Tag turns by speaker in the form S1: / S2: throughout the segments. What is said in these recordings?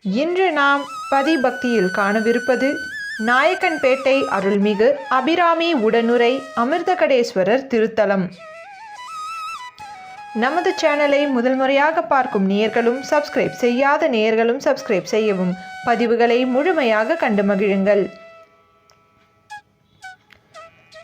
S1: இன்று நாம் பதிபக்தியில் காணவிருப்பது நாயக்கன்பேட்டை அருள்மிகு அபிராமி உடனுரை அமிர்தகடேஸ்வரர் திருத்தலம். நமது சேனலை முதல் முறையாக பார்க்கும் நேயர்களும் சப்ஸ்கிரைப் செய்யாத நேயர்களும் சப்ஸ்கிரைப் செய்யவும், பதிவுகளை முழுமையாக கண்டு மகிழுங்கள்.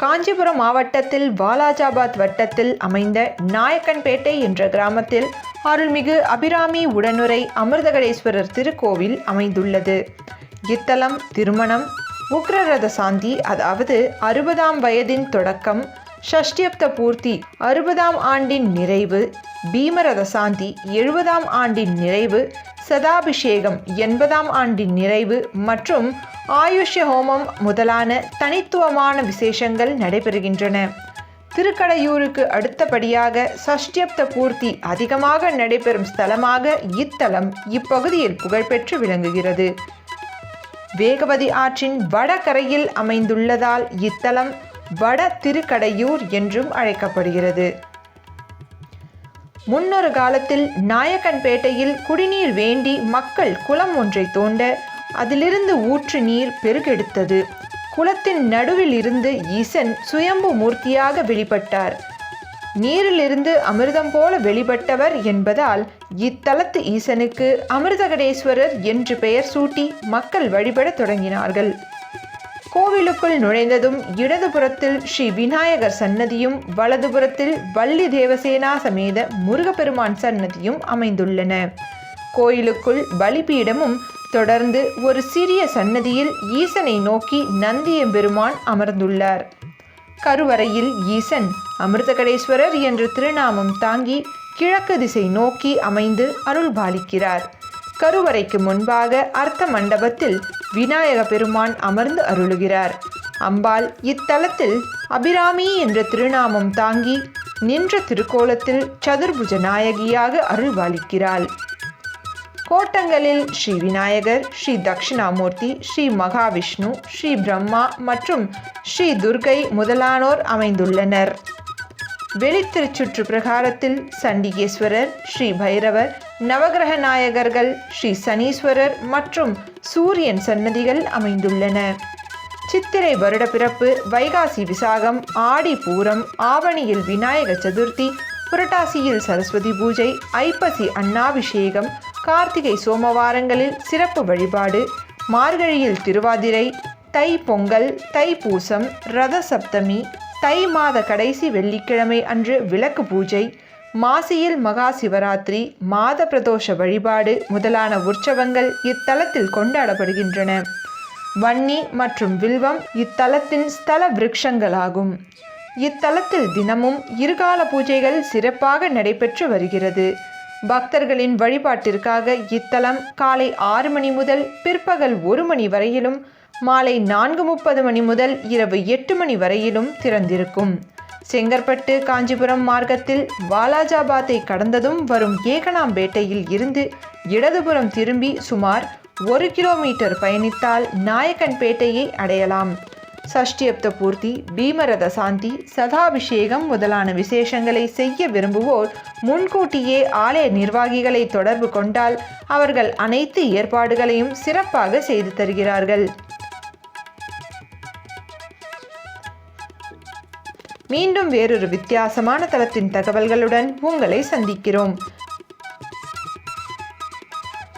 S1: காஞ்சிபுரம் மாவட்டத்தில் வாலாஜாபாத் வட்டத்தில் அமைந்த நாயக்கன்பேட்டை என்ற கிராமத்தில் அருள்மிகு அபிராமி உடனுரை அமிர்தகடேஸ்வரர் திருக்கோவில் அமைந்துள்ளது. இத்தலம் திருமணம், உக்ரரத சாந்தி அதாவது 60ஆம் வயதின் தொடக்கம், ஷஷ்டியப்த பூர்த்தி 60ஆம் ஆண்டின் நிறைவு, பீமரத சாந்தி 70ஆம் ஆண்டின் நிறைவு, சதாபிஷேகம் 80ஆம் ஆண்டின் நிறைவு மற்றும் ஆயுஷ்ய ஹோமம் முதலான தனித்துவமான விசேஷங்கள் நடைபெறுகின்றன. திருக்கடையூருக்கு அடுத்தபடியாக சஷ்டியப்த பூர்த்தி அதிகமாக நடைபெறும் ஸ்தலமாக இத்தலம் இப்பகுதியில் புகழ்பெற்று விளங்குகிறது. வேகவதி ஆற்றின் வடகரையில் அமைந்துள்ளதால் இத்தலம் வட திருக்கடையூர் என்றும் அழைக்கப்படுகிறது. முன்னொரு காலத்தில் நாயக்கன்பேட்டையில் குடிநீர் வேண்டி மக்கள் குளம் ஒன்றை தோண்ட அதிலிருந்து ஊற்று நீர் பெருகெடுத்தது. குளத்தின் நடுவில் இருந்து ஈசன் சுயம்பு மூர்த்தியாக வெளிப்பட்டார். நீரிலிருந்து அமிர்தம் போல வெளிப்பட்டவர் என்பதால் இத்தலத்து ஈசனுக்கு அமிர்தகடேஸ்வரர் என்று பெயர் சூட்டி மக்கள் வழிபட தொடங்கினார்கள். கோவிலுக்குள் நுழைந்ததும் இடதுபுறத்தில் ஸ்ரீ விநாயகர் சன்னதியும் வலதுபுறத்தில் வள்ளி தேவசேனா சமேத முருகப்பெருமான் சன்னதியும் அமைந்துள்ளன. கோயிலுக்குள் பலிபீடமும் தொடர்ந்து ஒரு சிறிய சன்னதியில் ஈசனை நோக்கி நந்தியம்பெருமான் அமர்ந்துள்ளார். கருவறையில் ஈசன் அமிர்தகடேஸ்வரர் என்ற திருநாமம் தாங்கி கிழக்கு திசை நோக்கி அமைந்து அருள்பாலிக்கிறார். கருவறைக்கு முன்பாக அர்த்த மண்டபத்தில் விநாயக பெருமான் அமர்ந்து அருளுகிறார். அம்பாள் இத்தலத்தில் அபிராமி என்ற திருநாமம் தாங்கி நின்ற திருக்கோலத்தில் சதுர்புஜ நாயகியாக அருள்பாலிக்கிறாள். கோட்டங்களில் ஸ்ரீ விநாயகர், ஸ்ரீ தட்சிணாமூர்த்தி, ஸ்ரீ மகாவிஷ்ணு, ஸ்ரீ பிரம்மா மற்றும் ஸ்ரீ துர்கை முதலானோர் அமைந்துள்ளனர். வெளித்திருச்சுற்று பிரகாரத்தில் சண்டிகேஸ்வரர், ஸ்ரீ பைரவர், நவகிரக நாயகர்கள், ஸ்ரீ சனீஸ்வரர் மற்றும் சூரியன் சன்னதிகள் அமைந்துள்ளன. சித்திரை வருட பிறப்பு, வைகாசி விசாகம், ஆடி பூரம், ஆவணியில் விநாயக சதுர்த்தி, புரட்டாசியில் சரஸ்வதி பூஜை, ஐப்பசி அன்னாபிஷேகம், கார்த்திகை சோமவாரங்களில் சிறப்பு வழிபாடு, மார்கழியில் திருவாதிரை, தை பொங்கல், தைப்பூசம், ரத சப்தமி, தை மாத கடைசி வெள்ளிக்கிழமை அன்று விளக்கு பூஜை, மாசியில் மகா சிவராத்திரி, மாத பிரதோஷ வழிபாடு முதலான உற்சவங்கள் இத்தலத்தில் கொண்டாடப்படுகின்றன. வன்னி மற்றும் வில்வம் இத்தலத்தின் ஸ்தல விருட்சங்களாகும். இத்தலத்தில் தினமும் இருகால பூஜைகள் சிறப்பாக நடைபெற்று வருகிறது. பக்தர்களின் வழிபாட்டிற்காக இத்தலம் காலை 6 மணி முதல் பிற்பகல் 1 மணி வரையிலும், மாலை 4:30 மணி முதல் இரவு 8 மணி வரையிலும் திறந்திருக்கும். செங்கற்பட்டு காஞ்சிபுரம் மார்க்கத்தில் வாலாஜாபாத்தை கடந்ததும் வரும் ஏகனாம்பேட்டையில் இருந்து இடதுபுறம் திரும்பி சுமார் 1 கிலோமீட்டர் பயணித்தால் நாயக்கன்பேட்டையை அடையலாம். சஷ்டியப்த பூர்த்தி, பீமரத சாந்தி, சதாபிஷேகம் முதலான விசேஷங்களை செய்ய விரும்புவோர் முன்கூட்டியே ஆலய நிர்வாகிகளை தொடர்பு கொண்டால் அவர்கள் அனைத்து ஏற்பாடுகளையும் சிறப்பாக செய்து தருகிறார்கள். மீண்டும் வேறொரு வித்தியாசமான தலத்தின் தகவல்களுடன் உங்களை சந்திக்கிறோம்.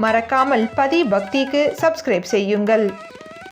S1: மறக்காமல் பதிபக்திக்கு சப்ஸ்கிரைப் செய்யுங்கள்.